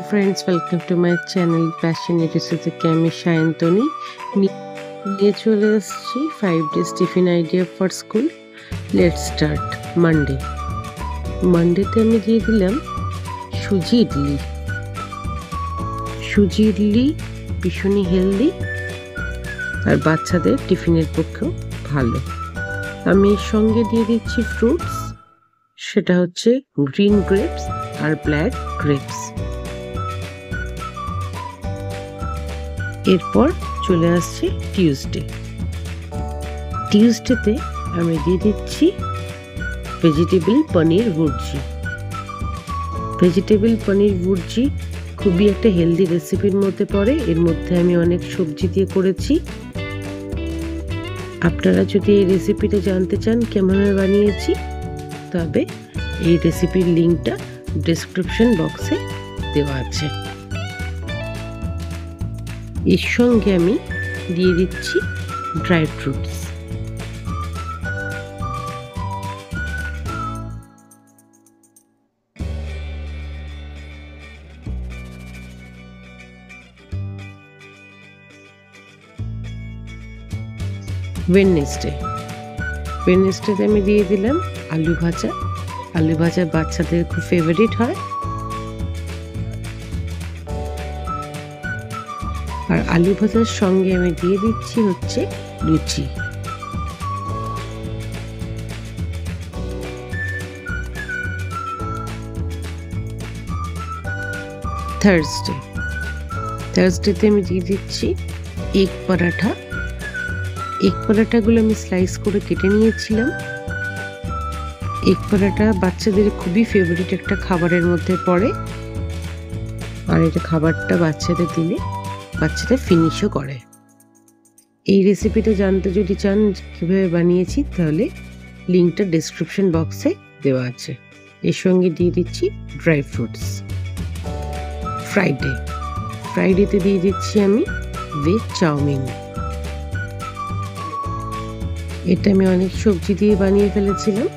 Hello friends, welcome to my channel Passionate Suzuki. আমি সায়ন্তনী নিয়ে চলে এসেছি 5 days tiffin idea for school. Let's start. মানডেতে আমি দিয়ে দিলাম সুজি ইডলি ভীষণই হেলদি আর বাচ্চাদের টিফিনের পক্ষেও ভালো। আমি এর সঙ্গে দিয়ে দিচ্ছি ফ্রুটস, সেটা হচ্ছে গ্রিন গ্রেপস আর ব্ল্যাক গ্রেপস। এরপর চলে আসছে টিউসডেতে আমি দিয়ে দিচ্ছি ভেজিটেবল পনির ভুর্জি খুবই একটা হেলদি রেসিপির মধ্যে পড়ে। এর মধ্যে আমি অনেক সবজি দিয়ে করেছি। আপনারা যদি এই রেসিপিটা জানতে চান কেমনভাবে বানিয়েছি, তবে এই রেসিপির লিঙ্কটা ডেসক্রিপশন বক্সে দেওয়া আছে। এর সঙ্গে আমি দিয়ে দিচ্ছি ড্রাই ফ্রুটস। ওয়েডনেসডেতে আমি দিয়ে দিলাম আলু ভাজা বাচ্চাদের খুব ফেভারিট হয়। আর আলু ভাজার সঙ্গে আমি দিয়ে দিচ্ছি হচ্ছে লুচি। থার্সডেতে আমি দিয়ে দিচ্ছি এগ পরাঠাগুলো আমি স্লাইস করে কেটে নিয়েছিলাম। এগ পরাঠা বাচ্চাদের খুবই ফেভারিট একটা খাবারের মধ্যে পড়ে, আর এটা খাবারটা বাচ্চাদের দিলে বাচ্চাদের ফিনিশও করে। এই রেসিপিটা জানতে যদি চান কিভাবে বানিয়েছি, তাহলে লিঙ্কটা ডেসক্রিপশন বক্সে দেওয়া আছে। এর সঙ্গে দিয়ে দিচ্ছি ড্রাই ফ্রুটস। ফ্রাইডেতে দিয়ে দিচ্ছি আমি ভেজ চাউমিন। এটা আমি অনেক সবজি দিয়ে বানিয়ে ফেলেছিলাম।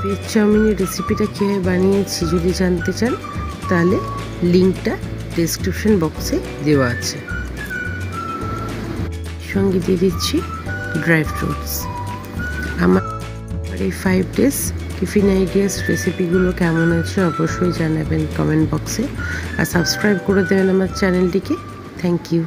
ভেজ চাউমিনের রেসিপিটা কীভাবে বানিয়েছি যদি জানতে চান, তাহলে লিঙ্কটা ডেসক্রিপশন বক্সে দেওয়া আছে। সঙ্গে দিয়ে দিচ্ছি ড্রাই ফ্রুটস। আমার এই 5 days টিফিন আইডিয়াস রেসিপিগুলো কেমন আছে অবশ্যই জানাবেন কমেন্ট বক্সে, আর সাবস্ক্রাইব করে দেবেন আমার চ্যানেলটিকে। Thank you.